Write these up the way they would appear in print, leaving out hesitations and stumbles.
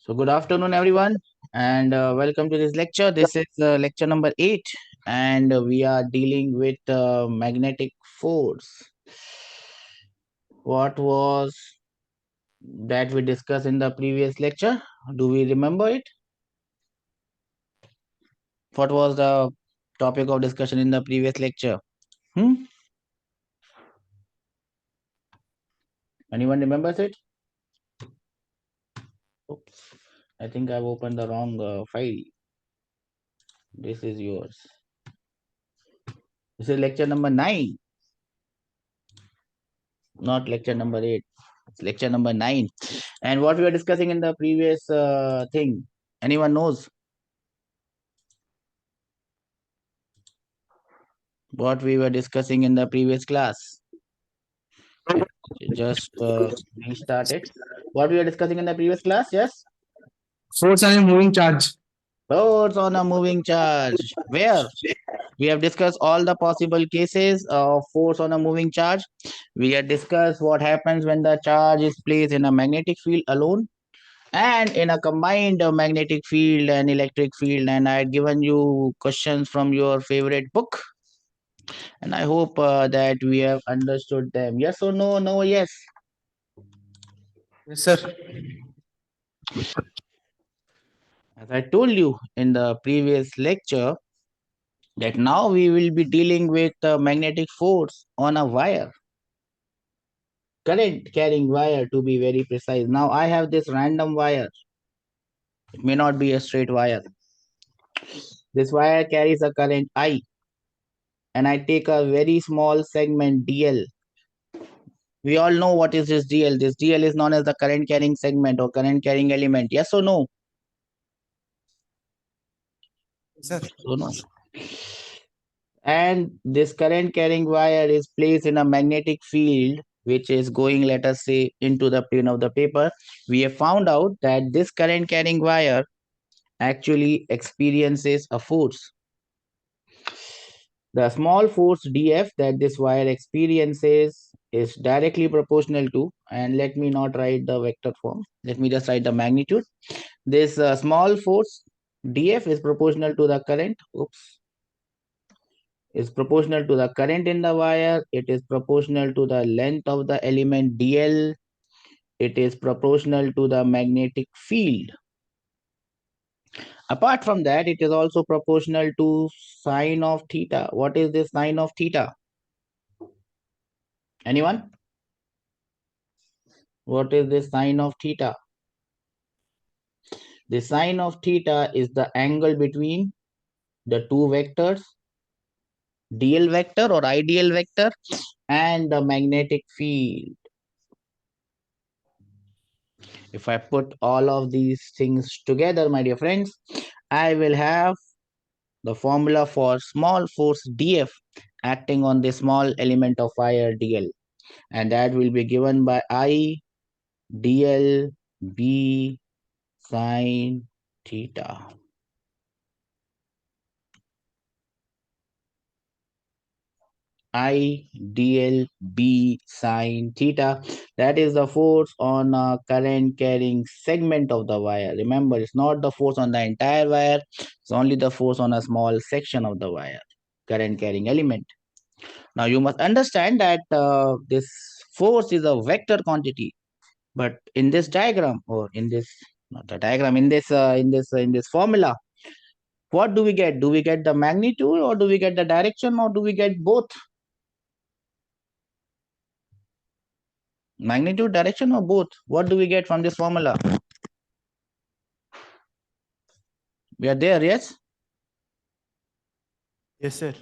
So good afternoon, everyone, and welcome to this lecture. This is lecture number 8, and we are dealing with magnetic force. What was that we discussed in the previous lecture? Do we remember it? What was the topic of discussion in the previous lecture? Anyone remembers it? Oops, I think I've opened the wrong file. This is yours. This is lecture number 9, not lecture number 8. It's lecture number 9. And what we were discussing in the previous thing, anyone knows what we were discussing in the previous class? Just restart it. What we were discussing in the previous class? Yes. Force on a moving charge. Force on a moving charge. Where? We have discussed all the possible cases of force on a moving charge. We have discussed what happens when the charge is placed in a magnetic field alone and in a combined magnetic field and electric field. And I had given you questions from your favorite book. And I hope that we have understood them. Yes or no? No, yes. Yes, sir. As I told you in the previous lecture, that now we will be dealing with magnetic force on a wire. Current carrying wire, to be very precise. Now I have this random wire. It may not be a straight wire. This wire carries a current I, and I take a very small segment DL. We all know what is this DL. This DL is known as the current carrying segment or current carrying element. Yes or no? Yes, sir. So no. And this current carrying wire is placed in a magnetic field which is going, let us say, into the plane of the paper. We have found out that this current carrying wire actually experiences a force. The small force dF that this wire experiences is directly proportional to, and let me not write the vector form, let me just write the magnitude. This small force dF is proportional to the current, is proportional to the current in the wire. It is proportional to the length of the element dl. It is proportional to the magnetic field. Apart from that, it is also proportional to sine of theta. What is this sine of theta? Anyone? What is the sine of theta? The sine of theta is the angle between the two vectors, dl vector or ideal vector, and the magnetic field. If I put all of these things together, my dear friends, I will have the formula for small force dF acting on the small element of wire dl, and that will be given by I dl b sine theta. I dl b sine theta. That is the force on a current carrying segment of the wire. Remember, it's not the force on the entire wire, it's only the force on a small section of the wire, current carrying element. Now you must understand that this force is a vector quantity, but in this diagram, or in this, not the diagram, in this formula, what do we get? Do we get the magnitude, or do we get the direction, or do we get both? Magnitude, direction, or both? What do we get from this formula? We are there, yes? Yes, sir.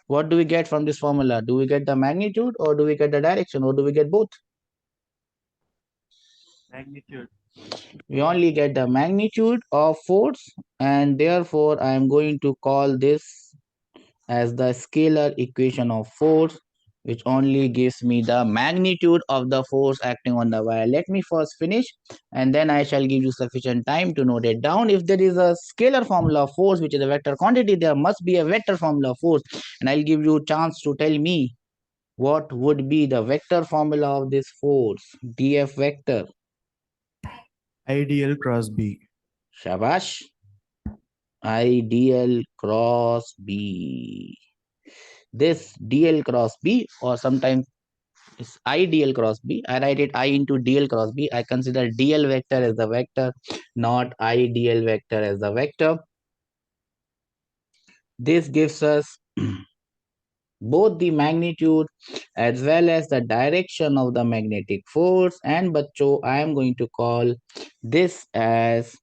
What do we get from this formula? Do we get the magnitude, or do we get the direction, or do we get both? Magnitude. We only get the magnitude of force, and therefore I am going to call this as the scalar equation of force, which only gives me the magnitude of the force acting on the wire. Let me first finish, and then I shall give you sufficient time to note it down. If there is a scalar formula of force, which is a vector quantity, there must be a vector formula of force, and I'll give you a chance to tell me what would be the vector formula of this force, df vector. IDL cross B. Shabash. IDL cross B. This DL cross B, or sometimes it's IDL cross B. I write it I into DL cross B. I consider DL vector as the vector, not IDL vector as the vector. This gives us both the magnitude as well as the direction of the magnetic force, and bachcho, I am going to call this as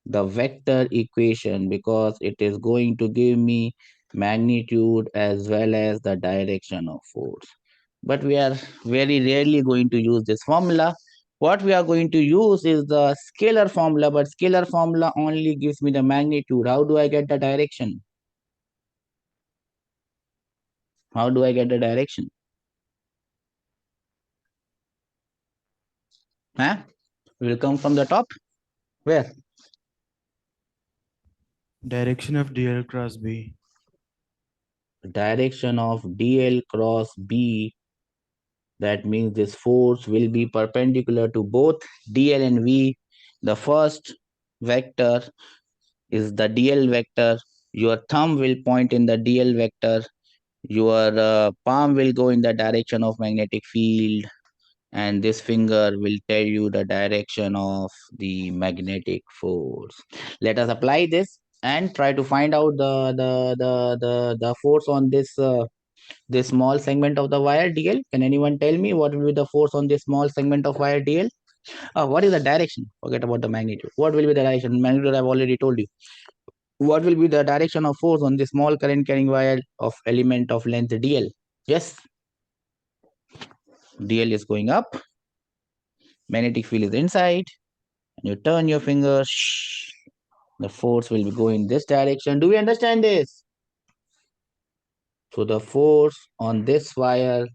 the vector equation because it is going to give me magnitude as well as the direction of force. But we are very rarely going to use this formula. What we are going to use is the scalar formula, but scalar formula only gives me the magnitude. How do I get the direction? How do I get the direction? Huh? Will come from the top? Where? Direction of DL cross B. Direction of DL cross B. That means this force will be perpendicular to both DL and V. The first vector is the DL vector. Your thumb will point in the DL vector. Your palm will go in the direction of magnetic field, and this finger will tell you the direction of the magnetic force. Let us apply this and try to find out the force on this small segment of the wire DL. Can anyone tell me what will be the force on this small segment of wire DL? What is the direction? Forget about the magnitude. What will be the direction? Magnitude I've already told you. What will be the direction of force on the small current carrying wire of element of length DL? Yes, DL is going up. Magnetic field is inside. And you turn your finger. The force will go in this direction. Do we understand this? So the force on this wire,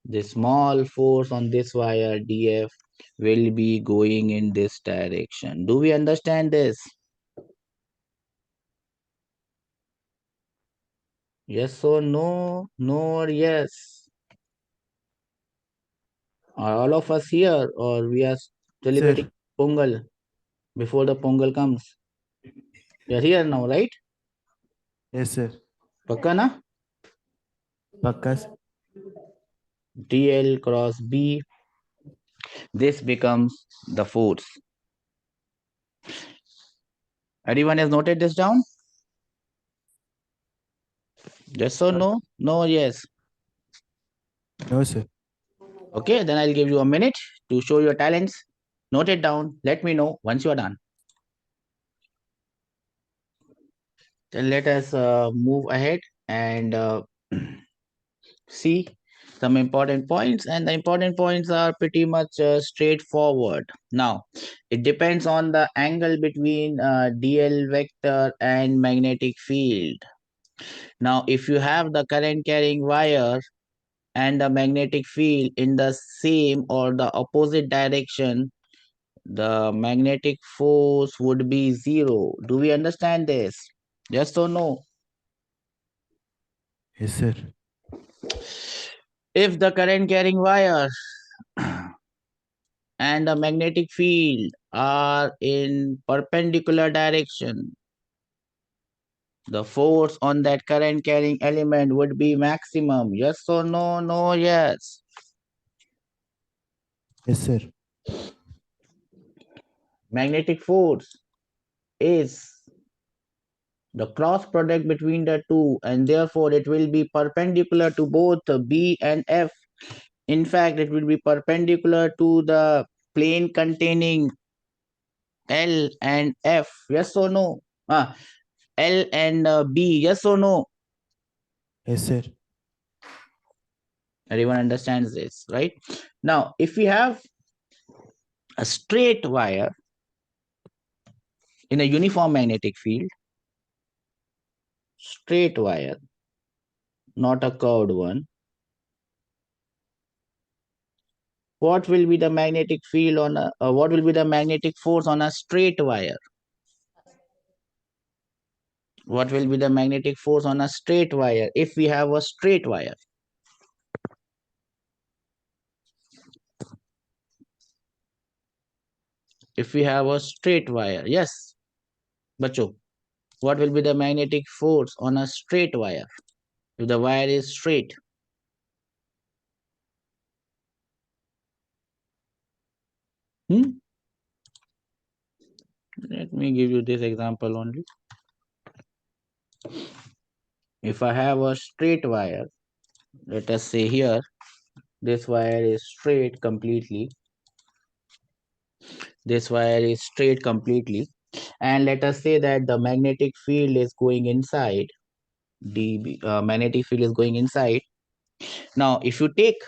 the small force on this wire DF will be going in this direction. Do we understand this? Yes or no? No or yes? Are all of us here or we are celebrating Sir. Pongal before the Pongal comes? We are here now, right? Yes, sir. Pakka na? Pakkas. DL cross B. This becomes the force. Everyone has noted this down? Yes or no? No or yes? No, sir. Okay, then I'll give you a minute to show your talents. Note it down. Let me know once you are done. Then let us move ahead and see some important points. And the important points are pretty much straightforward. Now, it depends on the angle between DL vector and magnetic field. Now, if you have the current carrying wire and the magnetic field in the same or the opposite direction, the magnetic force would be zero. Do we understand this? Yes or no? Yes, sir. If the current carrying wire and the magnetic field are in perpendicular direction, the force on that current carrying element would be maximum. Yes or no? No, yes. Yes, sir. Magnetic force is the cross product between the two, and therefore it will be perpendicular to both B and F. In fact, it will be perpendicular to the plane containing L and F. Yes or no? L and B. Yes or no? Yes, sir. Everyone understands this, right? Now, if we have a straight wire in a uniform magnetic field, straight wire, not a curved one, what will be the magnetic field on what will be the magnetic force on a straight wire? What will be the magnetic force on a straight wire if we have a straight wire? if we have a straight wire, yes, bacho, what will be the magnetic force on a straight wire if the wire is straight? Hmm? Let me give you this example only. If I have a straight wire, let us say here, this wire is straight completely. This wire is straight completely. And let us say that the magnetic field is going inside. The magnetic field is going inside. Now, if you take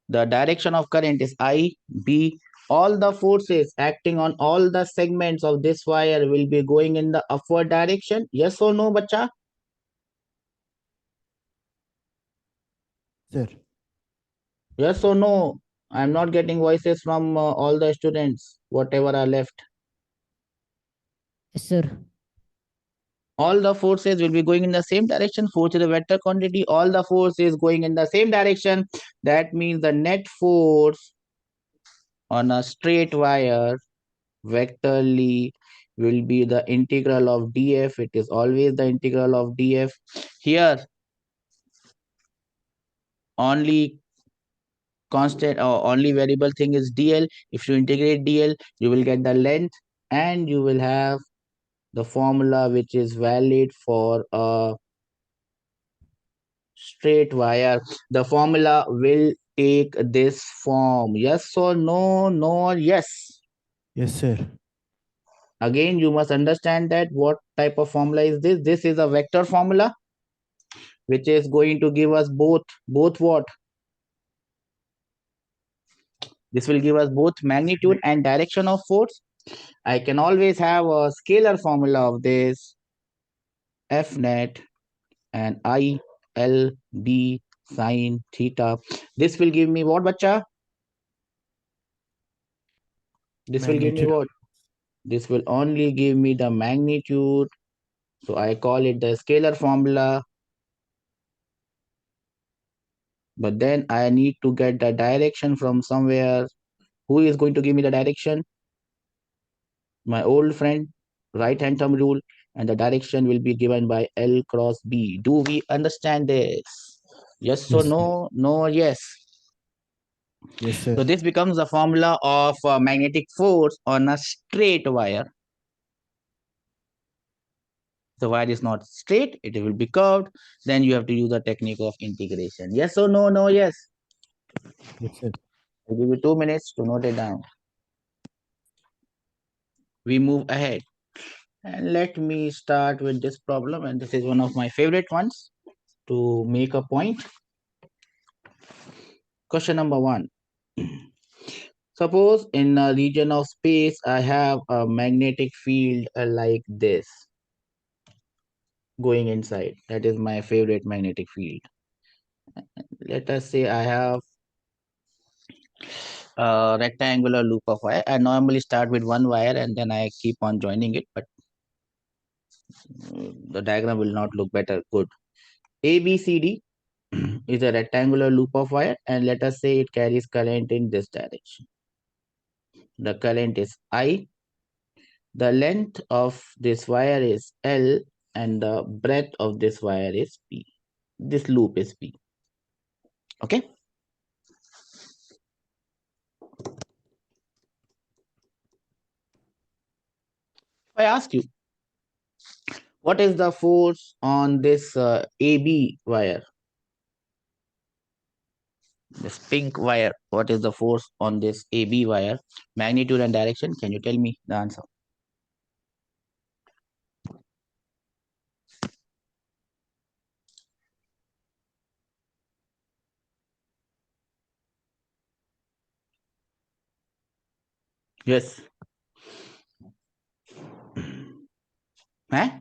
the direction of current is I, B, all the forces acting on all the segments of this wire will be going in the upward direction. Yes or no, bacha? Sir. Yes or no? I'm not getting voices from all the students, whatever are left. Yes, sir. All the forces will be going in the same direction. Force is a vector quantity. All the force is going in the same direction. That means the net force on a straight wire vectorly will be the integral of df. It is always the integral of df. Here, only constant or only variable thing is dl. If you integrate dl, you will get the length and you will have the formula which is valid for a straight wire. The formula will take this form. Yes or no? No or yes? Yes, sir. Again, you must understand that what type of formula is this? This is a vector formula which is going to give us both what? This will give us both magnitude and direction of force. I can always have a scalar formula of this F net and I L B sine theta. This will give me what, bacha? This will give me Magnitude. what? This will only give me the magnitude. So I call it the scalar formula. But then I need to get the direction from somewhere. Who is going to give me the direction? My old friend, right hand thumb rule, and the direction will be given by L cross B. Do we understand this? Yes or Yes, sir. no? No or yes? Yes, sir. So this becomes the formula of magnetic force on a straight wire. The wire is not straight, it will be curved. Then you have to use the technique of integration. Yes or no? No, yes. Yes, sir. I'll give you 2 minutes to note it down. We move ahead. And let me start with this problem. And this is one of my favorite ones to make a point. Question number 1. Suppose in a region of space, I have a magnetic field like this going inside. That is my favorite magnetic field. Let us say I have a rectangular loop of wire. I normally start with one wire and then I keep on joining it, but the diagram will not look better. Good. ABCD is a rectangular loop of wire, and let us say it carries current in this direction. The current is I. The length of this wire is L, and the breadth of this wire is P. This loop is P. Okay. If I ask you, what is the force on this AB wire? This pink wire. What is the force on this AB wire? Magnitude and direction. Can you tell me the answer? Yes.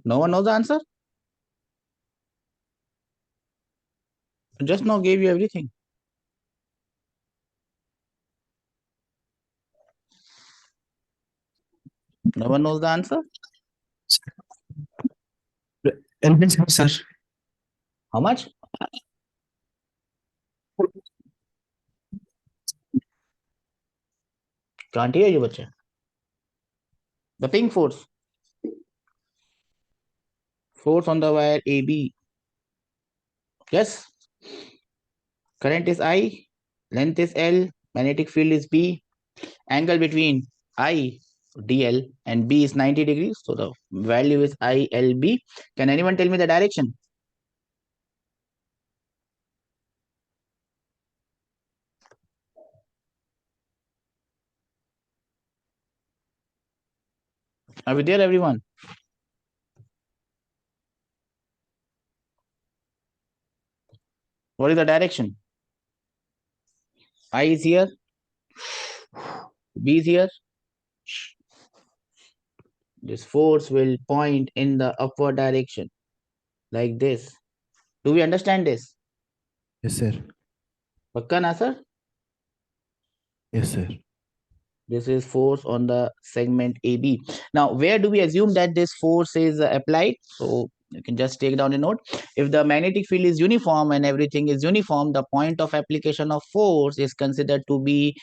No one knows the answer? Just now gave you everything. No one knows the answer? Sir. How much? Can't hear you, bacha. The pink force. Force on the wire AB. Yes. Current is I. Length is L. Magnetic field is B. Angle between I, DL and B is 90 degrees. So the value is ILB. Can anyone tell me the direction? Are we there, everyone? What is the direction? I is here. B is here. This force will point in the upward direction like this. Do we understand this? Yes, sir. Pakka na, sir? Yes, sir. This is force on the segment AB. Now, where do we assume that this force is applied? So you can just take down a note. If the magnetic field is uniform and everything is uniform, the point of application of force is considered to be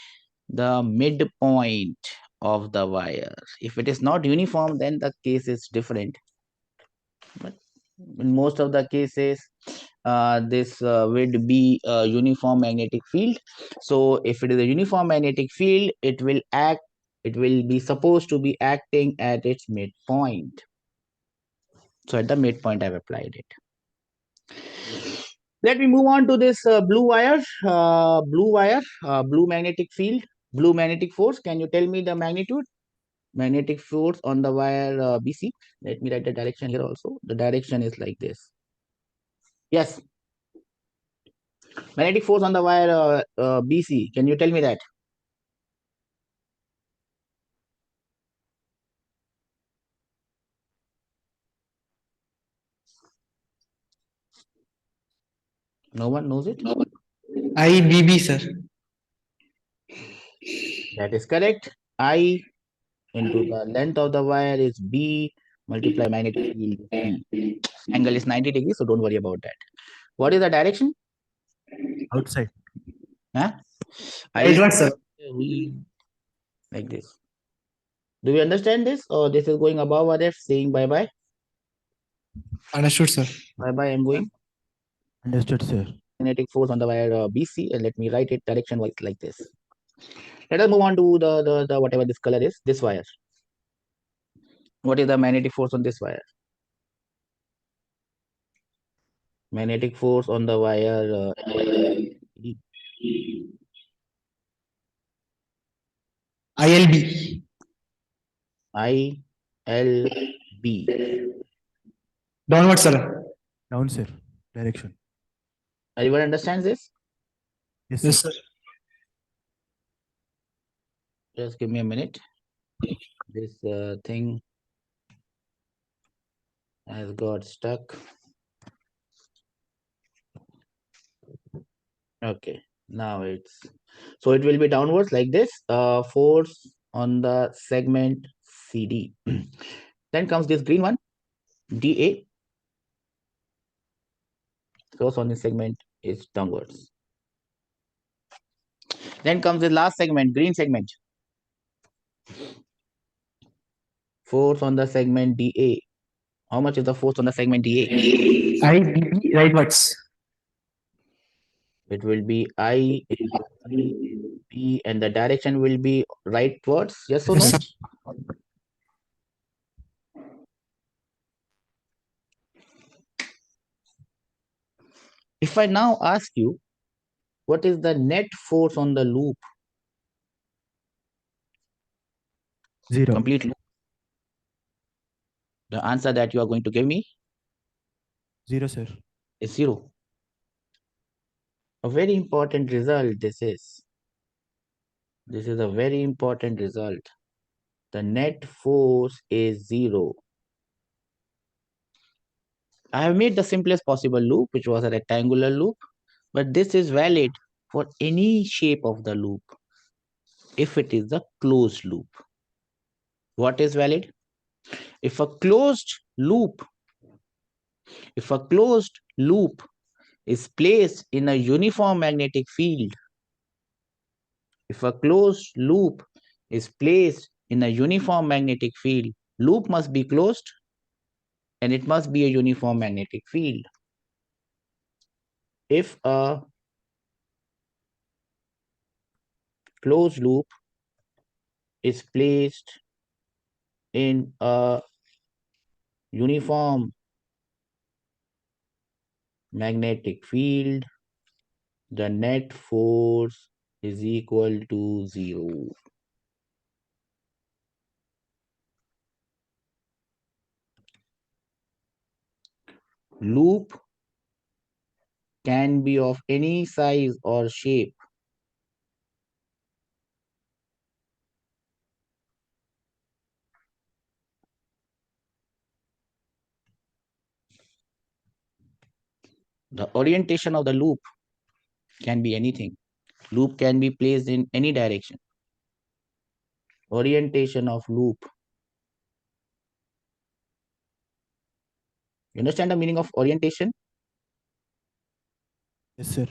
the midpoint of the wire. If it is not uniform, then the case is different. But in most of the cases, this would be a uniform magnetic field. So if it is a uniform magnetic field, it will be supposed to be acting at its midpoint. So at the midpoint, I've applied it. Let me move on to this blue wire, blue magnetic field, blue magnetic force. Can you tell me the magnitude? Magnetic force on the wire BC. Let me write the direction here also. The direction is like this. Yes. Magnetic force on the wire BC. Can you tell me that? No one knows it? IBB, sir. That is correct. I into the length of the wire is B multiply magnetic field is B. Angle is 90 degrees, so don't worry about that. What is the direction? Outside. Huh? Right, sir. Like this. Do we understand this? Or this is going above or left, saying bye-bye? Understood, sir. Bye-bye, I'm going. Understood, sir. Magnetic force on the wire BC, and let me write it direction-wise like this. Let us move on to the whatever this color is, this wire. What is the magnetic force on this wire? Magnetic force on the wire ILB. ILB. Downward, sir. Down, sir. Direction. Everyone understands this? Yes, Yes, sir. sir. Just give me a minute. This thing has got stuck. Okay, now it's so it will be downwards like this. Force on the segment CD. Then comes this green one, DA. Force on the segment is downwards. Then comes the last segment, green segment. Force on the segment DA. How much is the force on the segment DA? IBB, rightwards. It will be I into B, and the direction will be rightwards. Yes or no? Yes, sir. If I now ask you, what is the net force on the loop? Zero. Complete loop. The answer that you are going to give me Zero, sir. is 0. A very important result this is. This is a very important result. The net force is 0. I have made the simplest possible loop, which was a rectangular loop, but this is valid for any shape of the loop if it is a closed loop. What is valid? If a closed loop is placed in a uniform magnetic field, if a closed loop is placed in a uniform magnetic field, loop must be closed and it must be a uniform magnetic field. If a closed loop is placed in a uniform magnetic field, the net force is equal to 0. Loop can be of any size or shape. The orientation of the loop can be anything. Loop can be placed in any direction. Orientation of loop. You understand the meaning of orientation? Yes, sir.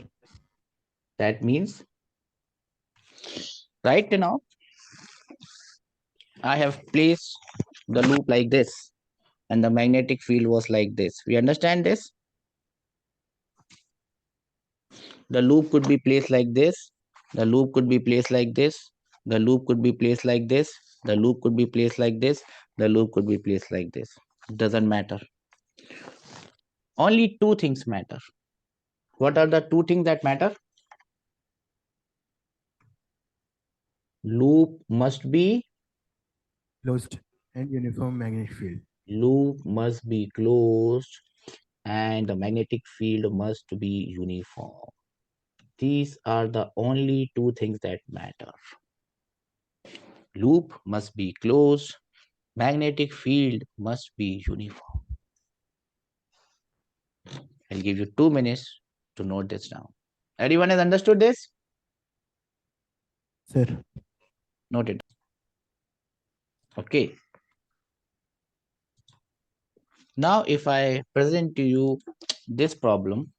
That means right now I have placed the loop like this and the magnetic field was like this. We understand this? The loop could be placed like this. The loop could be placed like this. The loop could be placed like this. The loop could be placed like this. The loop could be placed like this. It doesn't matter. Only two things matter. What are the two things that matter? Loop must be Closed and uniform magnetic field. loop must be closed and the magnetic field must be uniform. These are the only two things that matter. Loop must be closed, magnetic field must be uniform. I'll give you 2 minutes to note this down. Everyone has understood this? Sir. Note it. Okay. Now, if I present to you this problem,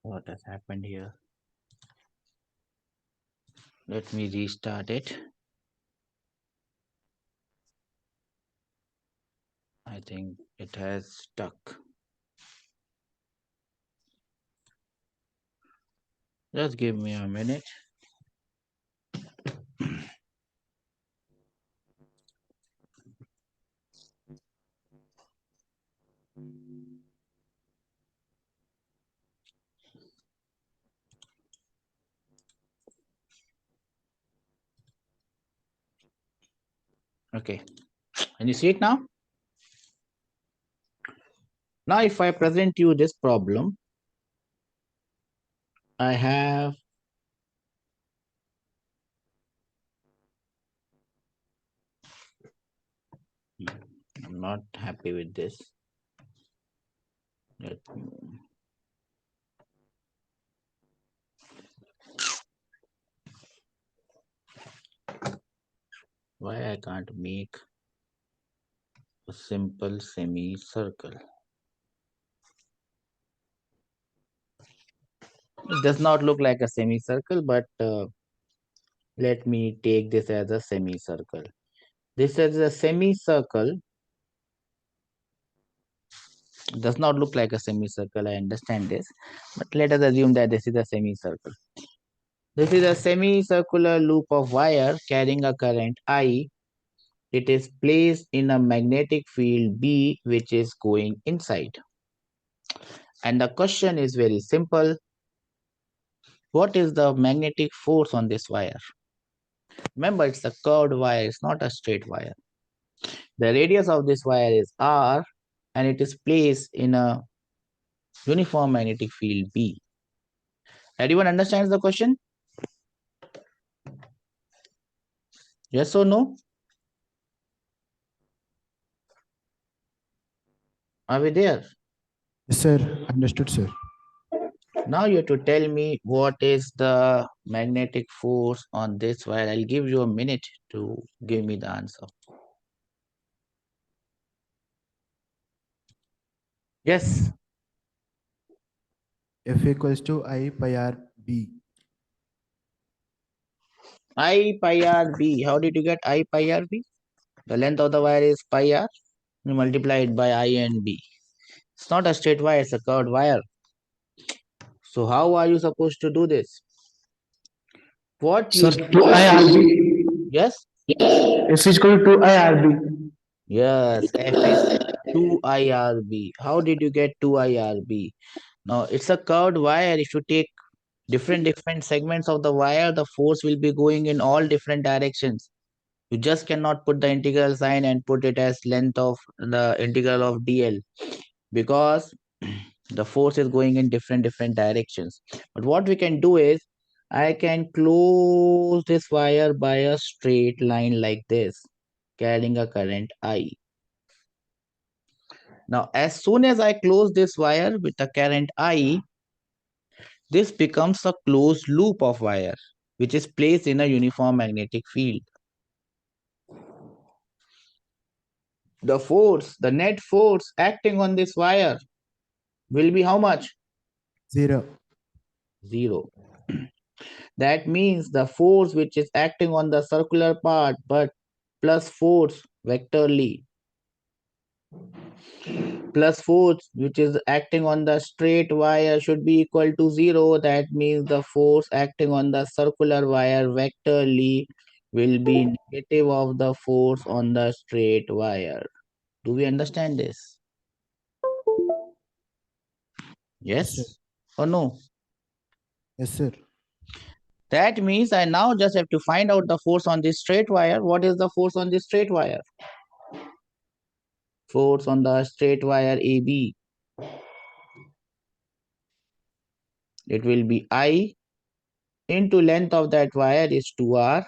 what has happened here? Let me restart it. I think it has stuck. Just give me a minute. Okay. Can you see it now? Now, if I present you this problem, I have I'm not happy with this. Why I can't make a simple semicircle? It does not look like a semicircle, but let me take this as a semicircle. This is a semicircle. Does not look like a semicircle. I understand this, but let us assume that this is a semicircle. This is a semicircular loop of wire carrying a current I. It is placed in a magnetic field B, which is going inside. And the question is very simple. What is the magnetic force on this wire? Remember, it's a curved wire, it's not a straight wire. The radius of this wire is R, and it is placed in a uniform magnetic field B. Everyone understands the question? Yes or no? Are we there? Yes, sir. Understood, sir. Now you have to tell me what is the magnetic force on this wire. I'll give you a minute to give me the answer. Yes, F equals to I pi r B. I pi r b. How did you get I pi r b? The length of the wire is pi r. You multiply it by I and b. It's not a straight wire, it's a curved wire. So how are you supposed to do this? What you Sir, do? 2IRB. Yes? F is equal to 2IRB. Yes, F is 2IRB. How did you get 2IRB? Now it's a curved wire. If you take different segments of the wire, the force will be going in all different directions. You just cannot put the integral sign and put it as length of the integral of dl, because the force is going in different directions. But what we can do is, I can close this wire by a straight line like this, carrying a current I. Now as soon as I close this wire with a current I, this becomes a closed loop of wire which is placed in a uniform magnetic field. The net force acting on this wire will be how much? 0. 0. That means the force which is acting on the circular part but plus force vectorly plus force which is acting on the straight wire should be equal to 0. That means the force acting on the circular wire vectorly will be negative of the force on the straight wire. Do we understand this? Yes, sir. Yes or no? Yes, sir. That means I now just have to find out the force on this straight wire. What is the force on this straight wire? Force on the straight wire AB. It will be I into length of that wire is 2R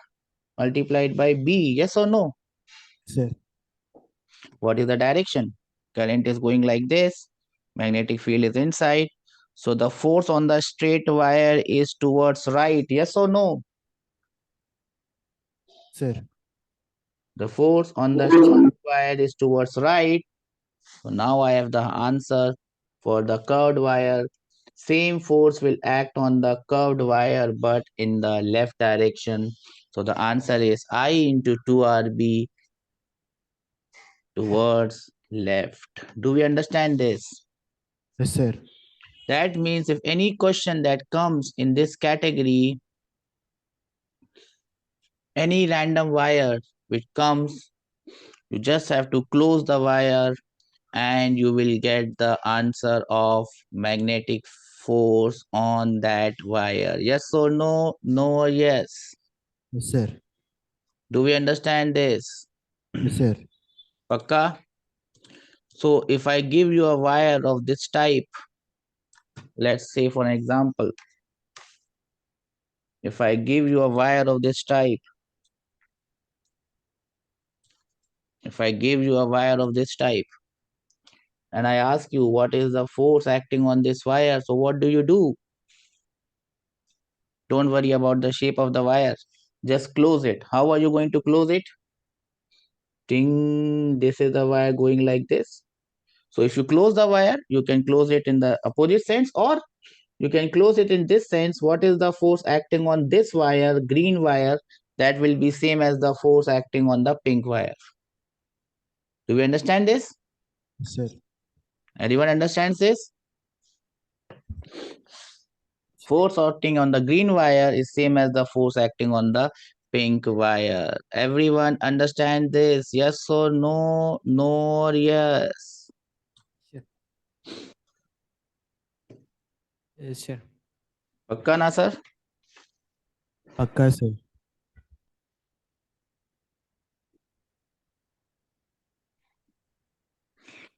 multiplied by B. Yes or no? Yes, sir. What is the direction? Current is going like this. Magnetic field is inside. So the force on the straight wire is towards right. Yes or no? Sir. The force on the straight wire is towards right. So now I have the answer for the curved wire. Same force will act on the curved wire but in the left direction. So the answer is I into 2RB towards left. Do we understand this? Yes, sir. That means if any question that comes in this category, any random wire which comes, you just have to close the wire and you will get the answer of magnetic force on that wire. Yes or no? No or yes? Yes, sir. Do we understand this? Yes, sir. Pakka? So if I give you a wire of this type, let's say for an example, if I give you a wire of this type, and I ask you what is the force acting on this wire, so what do? Don't worry about the shape of the wire. Just close it. How are you going to close it? Ting, this is the wire going like this. So if you close the wire, you can close it in the opposite sense, or you can close it in this sense. What is the force acting on this wire, green wire? That will be same as the force acting on the pink wire. Do we understand this? Yes, sir. Everyone understands this? Force acting on the green wire is same as the force acting on the pink wire. Everyone understand this? Yes or no? No or yes? Sure. Yes, sure. Pakka na, sir? Pakka, sir.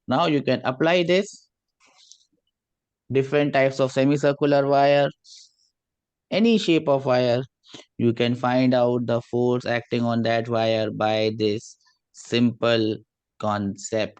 Now you can apply this. Different types of semicircular wire, any shape of wire, you can find out the force acting on that wire by this simple concept.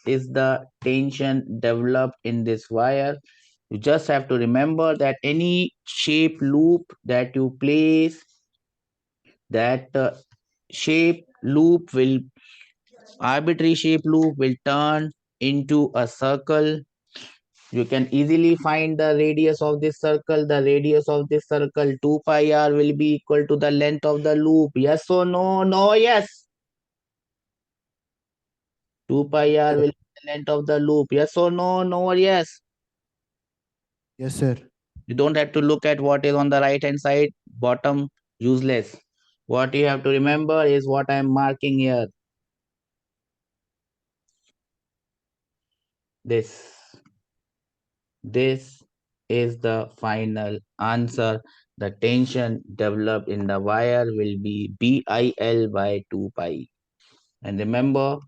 is the tension developed in this wire. You just have to remember that any shape loop that you place, that shape loop will, arbitrary shape loop will turn into a circle. You can easily find the radius of this circle. The radius of this circle 2 pi r will be equal to the length of the loop. Yes or no? No, yes. 2 pi r will be the length of the loop. Yes or no? No or yes. Yes, sir. You don't have to look at what is on the right hand side, bottom, useless. What you have to remember is what I am marking here. This. This is the final answer. The tension developed in the wire will be BIL by 2 pi. And remember,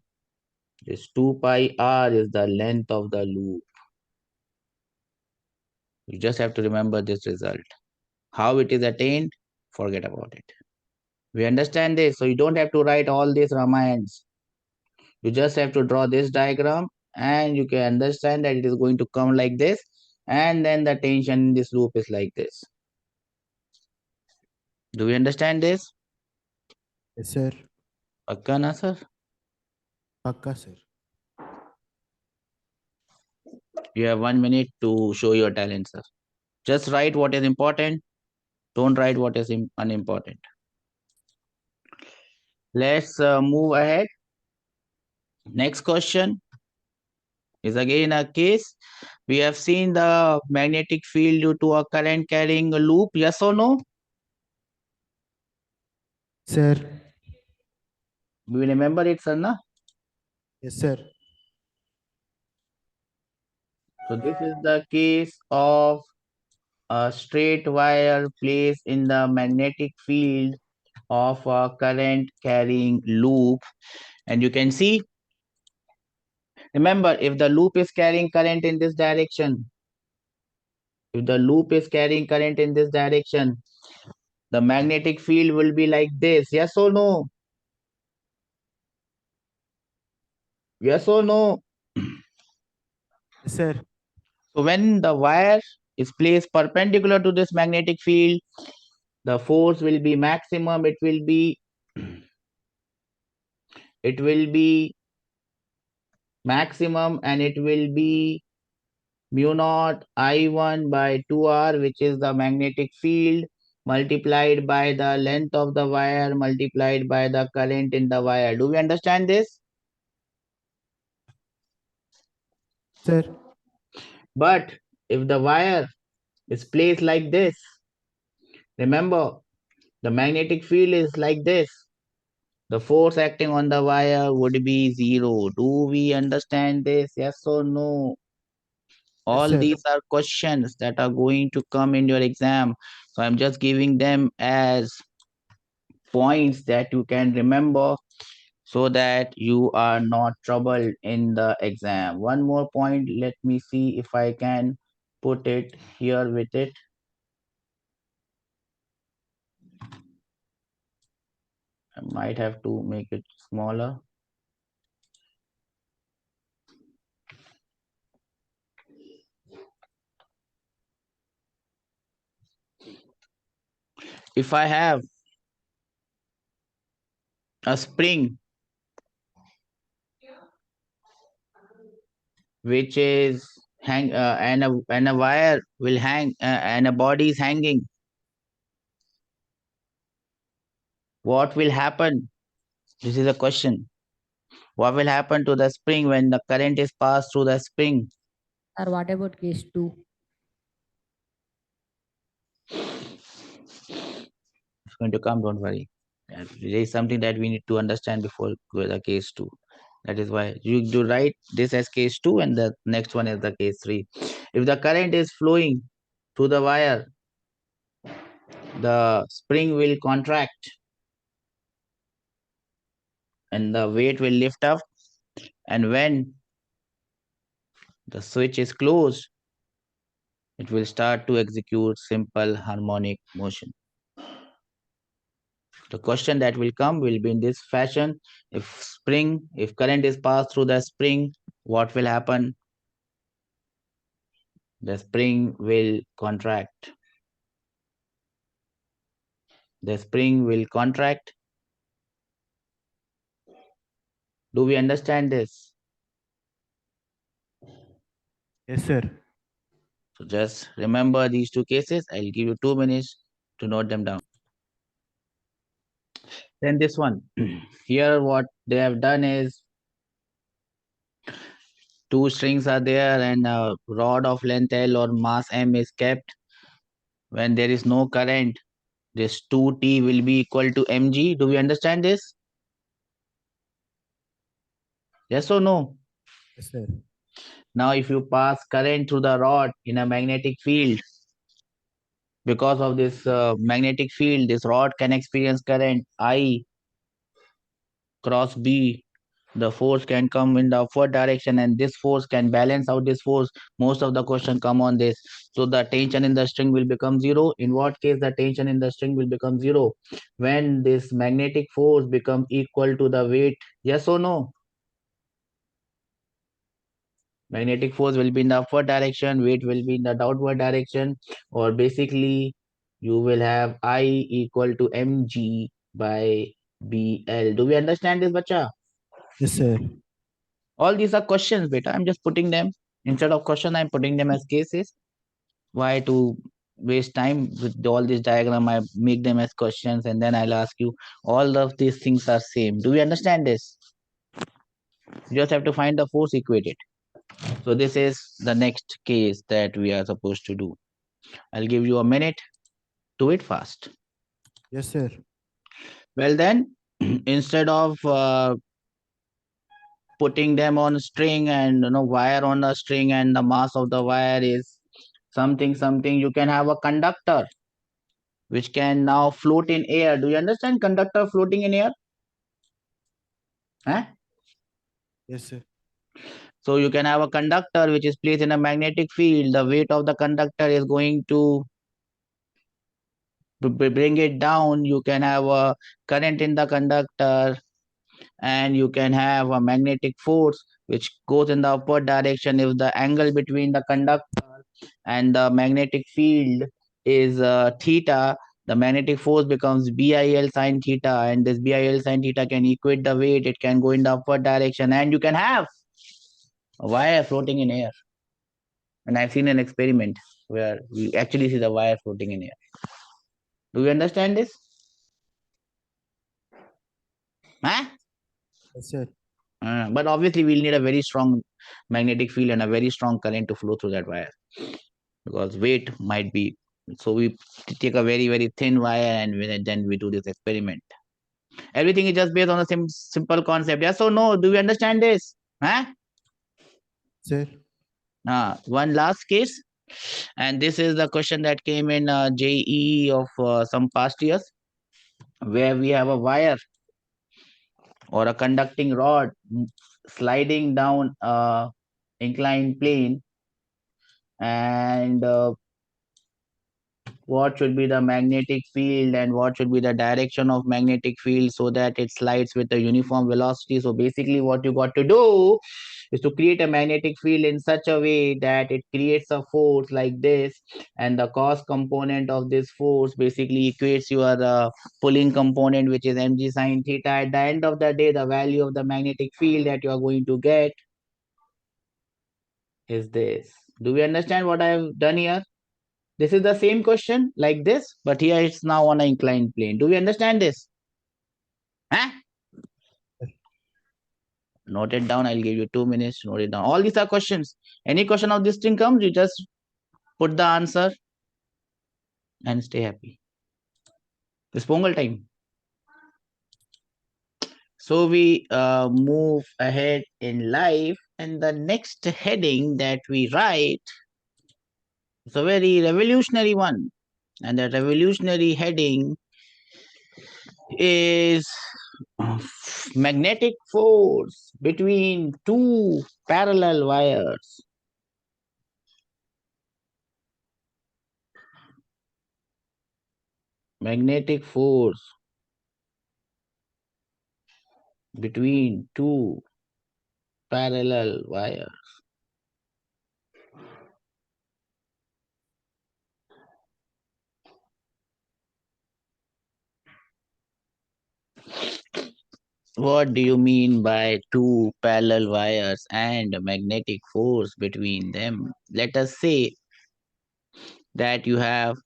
this 2 pi r is the length of the loop. You just have to remember this result. How it is attained, forget about it. We understand this, so you don't have to write all these Ramayans. You just have to draw this diagram and you can understand that it is going to come like this, and then the tension in this loop is like this. Do we understand this? Yes, sir. Pakka na, sir? Pakka, sir. You have 1 minute to show your talent, sir. Just write what is important. Don't write what is unimportant. Let's move ahead. Next question is again a case. We have seen the magnetic field due to a current carrying a loop. Yes or no? Sir. Do you remember it, sir? Na? Yes, sir. So this is the case of a straight wire placed in the magnetic field of a current carrying loop. And you can see, remember, if the loop is carrying current in this direction, the magnetic field will be like this. Yes or no? Yes or no? Yes, sir. So when the wire is placed perpendicular to this magnetic field, the force will be maximum. It will be maximum, and it will be mu naught I1 by 2r, which is the magnetic field, multiplied by the length of the wire, multiplied by the current in the wire. Do we understand this? Sir. But if the wire is placed like this, remember, the magnetic field is like this. The force acting on the wire would be 0. Do we understand this? Yes or no? All sir. these are questions that are going to come in your exam. So I'm just giving them as points that you can remember so that you are not troubled in the exam. One more point, let me see if I can put it here with it. I might have to make it smaller. If I have a spring which is and a wire will hang and a body is hanging, what will happen? This is a question. What will happen to the spring when the current is passed through the spring? Sir, what about case 2? It's going to come, don't worry. There is something that we need to understand before go the case 2. That is why you do write this as case 2 and the next one is the case 3. If the current is flowing through the wire, the spring will contract and the weight will lift up, and when the switch is closed, it will start to execute simple harmonic motion. The question that will come will be in this fashion. If current is passed through the spring, what will happen? The spring will contract. The spring will contract. Do we understand this? Yes, sir. So just remember these two cases. I'll give you 2 minutes to note them down. Then this one. Here what they have done is two strings are there and a rod of length L or mass M is kept. When there is no current, this 2T will be equal to mg. Do we understand this? Yes or no? Yes, sir. Now if you pass current through the rod in a magnetic field, because of this magnetic field, this rod can experience current I cross B. The force can come in the upward direction and this force can balance out this force. Most of the question come on this. So the tension in the string will become zero. In what case the tension in the string will become zero? When this magnetic force become equal to the weight. Yes or no? Magnetic force will be in the upward direction, weight will be in the downward direction, or basically you will have I equal to mg by BL. Do we understand this, bacha? Yes, sir. All these are questions, beta. I'm just putting them instead of question. I'm putting them as cases. Why to waste time with all this diagram? I make them as questions, and then I'll ask you. All of these things are same. Do we understand this? You just have to find the force equated. So this is the next case that we are supposed to do. I'll give you a minute. Do it fast. Yes, sir. Well then, instead of putting them on a string and wire on a string and the mass of the wire is something, you can have a conductor which can now float in air. Do you understand conductor floating in air? Huh? Yes, sir. So you can have a conductor which is placed in a magnetic field. The weight of the conductor is going to bring it down. You can have a current in the conductor and you can have a magnetic force which goes in the upward direction if the angle between the conductor and the magnetic field is theta. The magnetic force becomes BIL sine theta, and this BIL sine theta can equate the weight. It can go in the upward direction, and you can have a wire floating in air. And I've seen an experiment where we actually see the wire floating in air. Do you understand this? Huh? Yes, sir. But obviously, we'll need a very strong magnetic field and a very strong current to flow through that wire because weight might be. So we take a very thin wire and then we do this experiment. Everything is just based on the same simple concept. Yes or no? Do we understand this? Huh? Sir. One last case, and this is the question that came in JEE of some past years, where we have a wire or a conducting rod sliding down a inclined plane, and what should be the magnetic field and what should be the direction of magnetic field so that it slides with a uniform velocity. So basically what you got to do is to create a magnetic field in such a way that it creates a force like this, and the cos component of this force basically equates your pulling component, which is mg sine theta. At the end of the day, the value of the magnetic field that you are going to get is this. Do we understand what I have done here? This is the same question like this, but here it's now on an inclined plane. Do we understand this? Huh? Note it down. I'll give you 2 minutes to note it down. All these are questions. Any question of this thing comes, you just put the answer and stay happy. It's Pongal time. So we move ahead in life, and the next heading that we write is a very revolutionary one. And that revolutionary heading is magnetic force between two parallel wires. Magnetic force between two parallel wire. What do you mean by two parallel wires and a magnetic force between them? Let us say that you have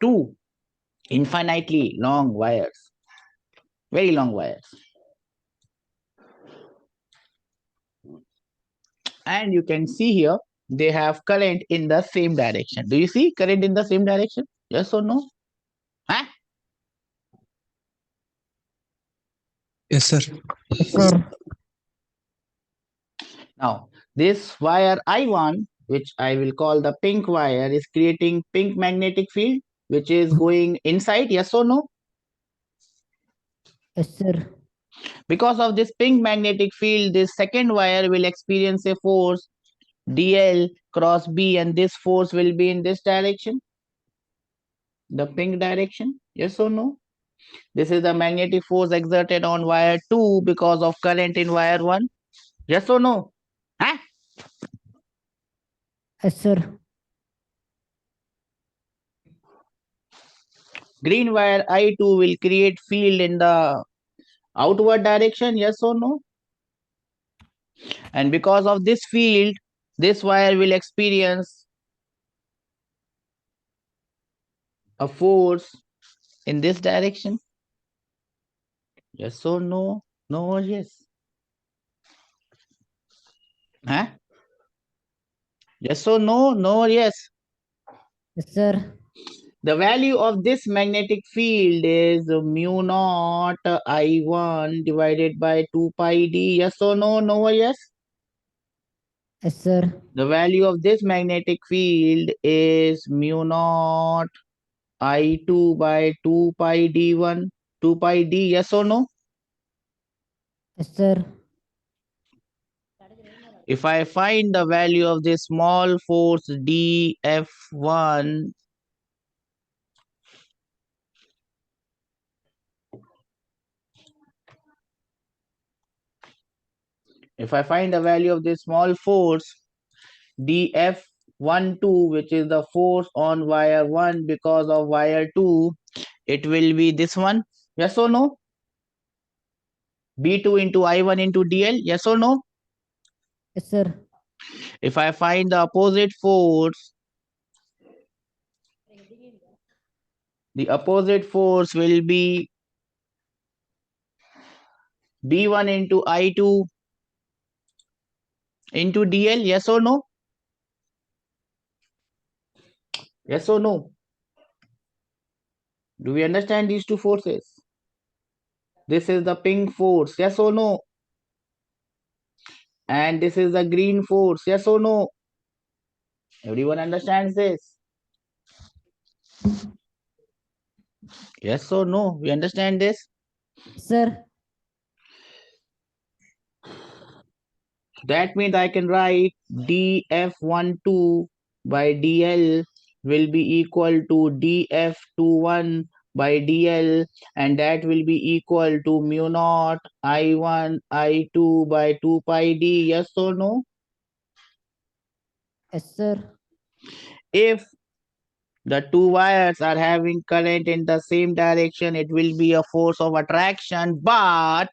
two infinitely long wires, very long wires, and you can see here they have current in the same direction. Do you see current in the same direction? Yes or no? Huh? Yes, sir. Yes, sir. Now, this wire I1, which I will call the pink wire, is creating pink magnetic field, which is going inside. Yes or no? Yes, sir. Because of this pink magnetic field, this second wire will experience a force dl cross b, and this force will be in this direction, the pink direction. Yes or no? This is the magnetic force exerted on wire 2 because of current in wire 1. Yes or no? Huh? Yes, sir. Green wire I2 will create field in the outward direction. Yes or no? And because of this field, this wire will experience a force in this direction. Yes or no? No or yes? Huh? Yes or no? No or yes? Yes, sir. The value of this magnetic field is mu naught I1 divided by 2 pi d. Yes or no? No or yes? Yes, sir. The value of this magnetic field is mu naught I2 by 2 pi d1, 2 pi d. Yes or no? Yes, sir. If I find the value of this small force dF1, if I find the value of this small force dF12, which is the force on wire 1 because of wire 2, it will be this one. Yes or no? B2 into I1 into dl. Yes or no? Yes, sir. If I find the opposite force, the opposite force will be B1 into I2 into dl. Yes or no? Yes or no? Do we understand these two forces? This is the pink force. Yes or no? And this is the green force. Yes or no? Everyone understands this? Yes or no? We understand this? Yes, sir. That means I can write dF12 by dl will be equal to dF21 by dl, and that will be equal to mu naught I1 I2 by 2 pi d. Yes or no? Yes, sir. If the two wires are having current in the same direction, it will be a force of attraction. But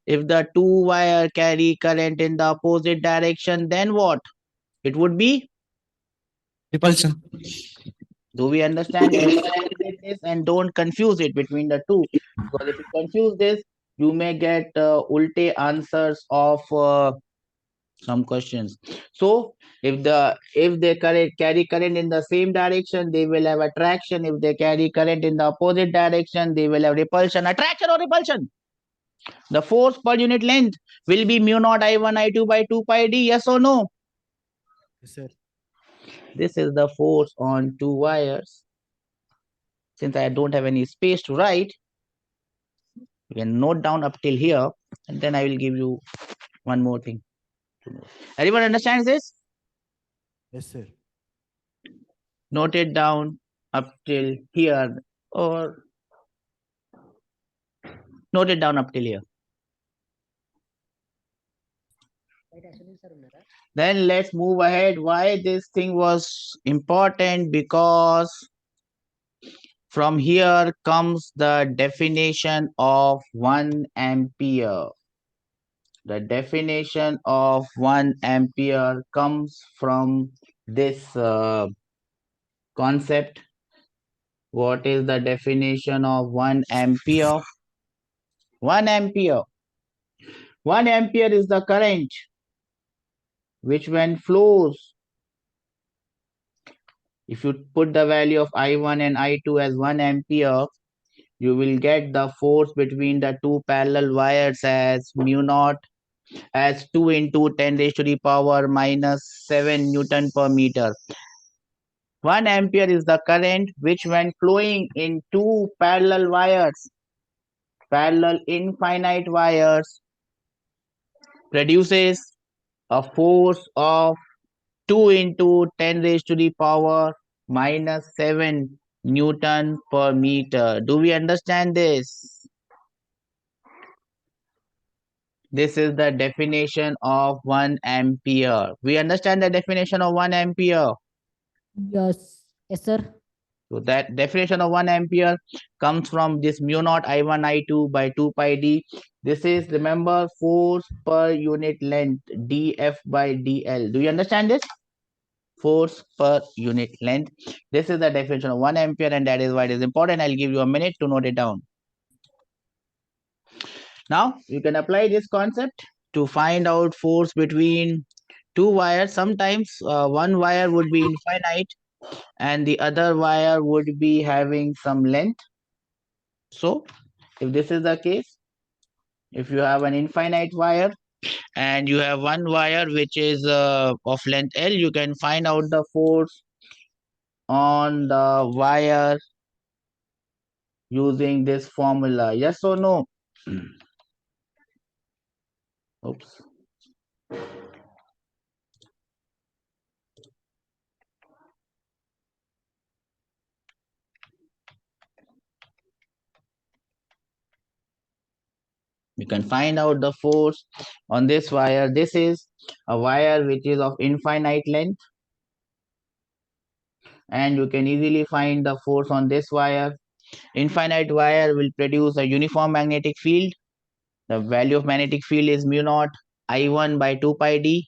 if the two wire carry current in the opposite direction, then what? It would be. Repulsion. Do we understand this? And don't confuse it between the two, because if you confuse this, you may get ulte answers of some questions. So if they carry current in the same direction, they will have attraction. If they carry current in the opposite direction, they will have repulsion. Attraction or repulsion? The force per unit length will be mu naught I1 I2 by 2 pi d. Yes or no? Yes, sir. This is the force on two wires. Since I don't have any space to write, you can note down up till here, and then I will give you one more thing to know. Everyone understands this? Yes, sir. Note it down up till here, or note it down up till here. Then let's move ahead. Why this thing was important? Because from here comes the definition of 1 ampere. The definition of 1 ampere comes from this concept. What is the definition of 1 ampere? 1 ampere. 1 ampere is the current which when flows, if you put the value of I1 and I2 as 1 ampere, you will get the force between the two parallel wires as mu naught as 2 into 10 raised to the power minus 7 Newton per meter. 1 ampere is the current which when flowing in two parallel wires, parallel infinite wires, produces a force of 2 into 10 raised to the power minus 7 Newton per meter. Do we understand this? This is the definition of 1 ampere. We understand the definition of 1 ampere. Yes. Yes, sir. So that definition of 1 ampere comes from this mu naught I1 I2 by 2 pi d. This is, remember, force per unit length dF by dL. Do you understand this? Force per unit length. This is the definition of 1 ampere and that is why it is important. I'll give you a minute to note it down. Now you can apply this concept to find out force between two wires. Sometimes one wire would be infinite and the other wire would be having some length. So if this is the case, if you have an infinite wire and you have one wire which is of length L, you can find out the force on the wire using this formula. Yes or no? Oops. You can find out the force on this wire. This is a wire which is of infinite length and you can easily find the force on this wire. Infinite wire will produce a uniform magnetic field. The value of magnetic field is mu naught I1 by 2 pi d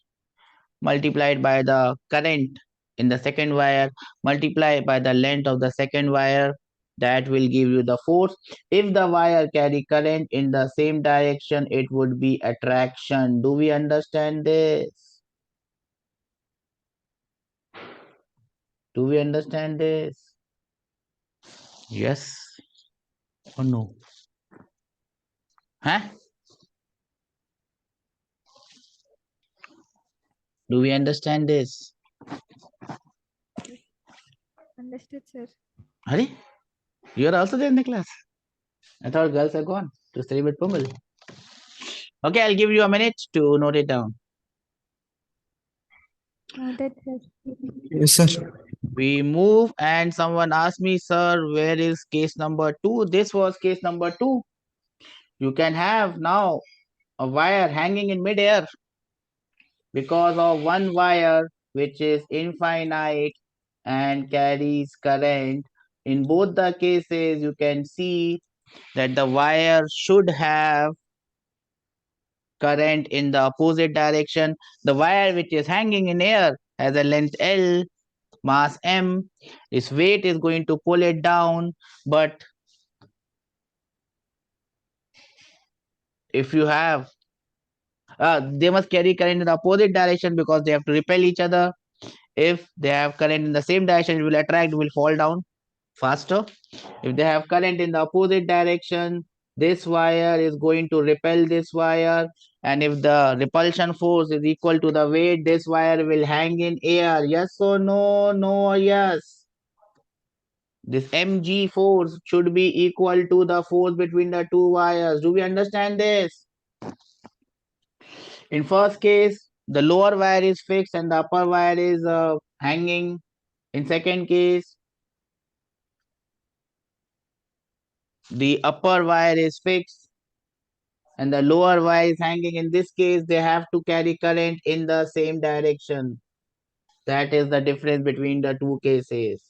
multiplied by the current in the second wire multiplied by the length of the second wire. That will give you the force. If the wire carry current in the same direction, it would be attraction. Do we understand this? Do we understand this? Yes or no? Huh? Do we understand this? Understood, sir. Hari? You are also there in the class? I thought girls are gone to study with Pungal. Okay, I'll give you a minute to note it down. Noted, sir. Yes, sir. We move and someone asked me, sir, where is case number 2? This was case number 2. You can have now a wire hanging in midair because of one wire which is infinite and carries current. In both the cases, you can see that the wire should have current in the opposite direction. The wire which is hanging in air has a length L, mass M, its weight is going to pull it down, but if you have they must carry current in the opposite direction because they have to repel each other. If they have current in the same direction, it will attract, will fall down faster. If they have current in the opposite direction, this wire is going to repel this wire, and if the repulsion force is equal to the weight, this wire will hang in air. Yes or no? No or yes? This mg force should be equal to the force between the two wires. Do we understand this? In first case, the lower wire is fixed and the upper wire is hanging. In second case, the upper wire is fixed and the lower wire is hanging. In this case, they have to carry current in the same direction. That is the difference between the two cases.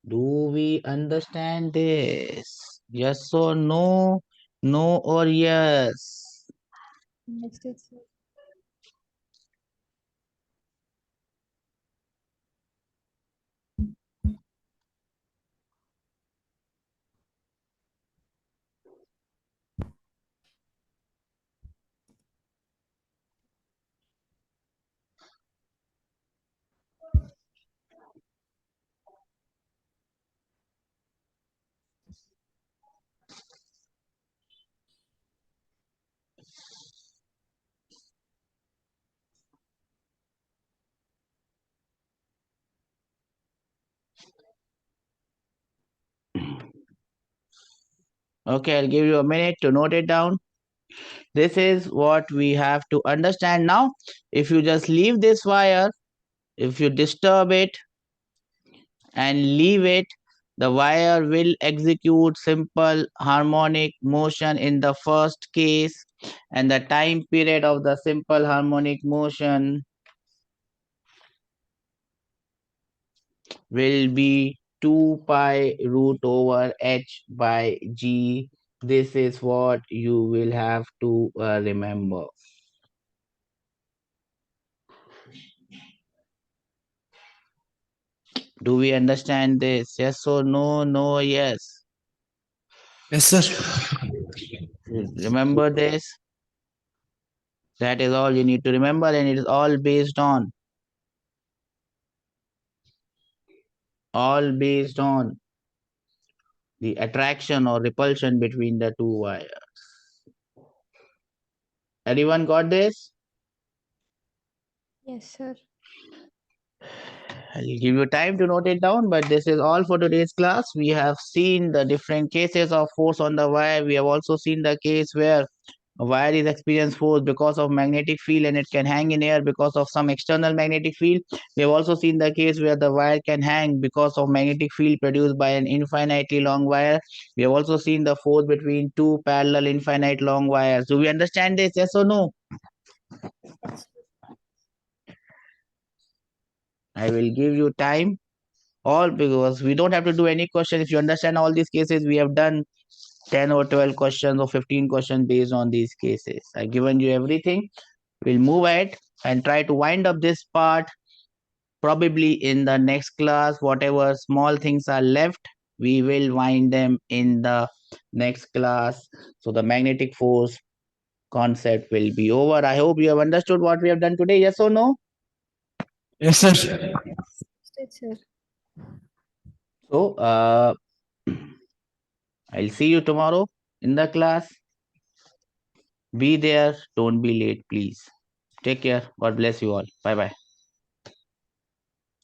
Do we understand this? Yes or no? No or yes? Understood, sir. Okay, I'll give you a minute to note it down. This is what we have to understand now. If you just leave this wire, if you disturb it and leave it, the wire will execute simple harmonic motion in the first case, and the time period of the simple harmonic motion will be 2 pi root over h by g. This is what you will have to remember. Do we understand this? Yes or no? No, yes. Yes, sir. Remember this? That is all you need to remember, and it is all based on the attraction or repulsion between the two wires. Everyone got this? Yes, sir. I'll give you time to note it down, but this is all for today's class. We have seen the different cases of force on the wire. We have also seen the case where a wire is experiencing force because of magnetic field and it can hang in air because of some external magnetic field. We have also seen the case where the wire can hang because of magnetic field produced by an infinitely long wire. We have also seen the force between two parallel infinite long wires. Do we understand this? Yes or no? Yes, sir. I will give you time all because we don't have to do any question. If you understand all these cases, we have done 10 or 12 questions or 15 questions based on these cases. I've given you everything. We'll move ahead and try to wind up this part probably in the next class. Whatever small things are left, we will wind them in the next class. So the magnetic force concept will be over. I hope you have understood what we have done today. Yes or no? Yes, sir. Understood, sir. So I'll see you tomorrow in the class. Be there. Don't be late, please. Take care. God bless you all. Bye bye.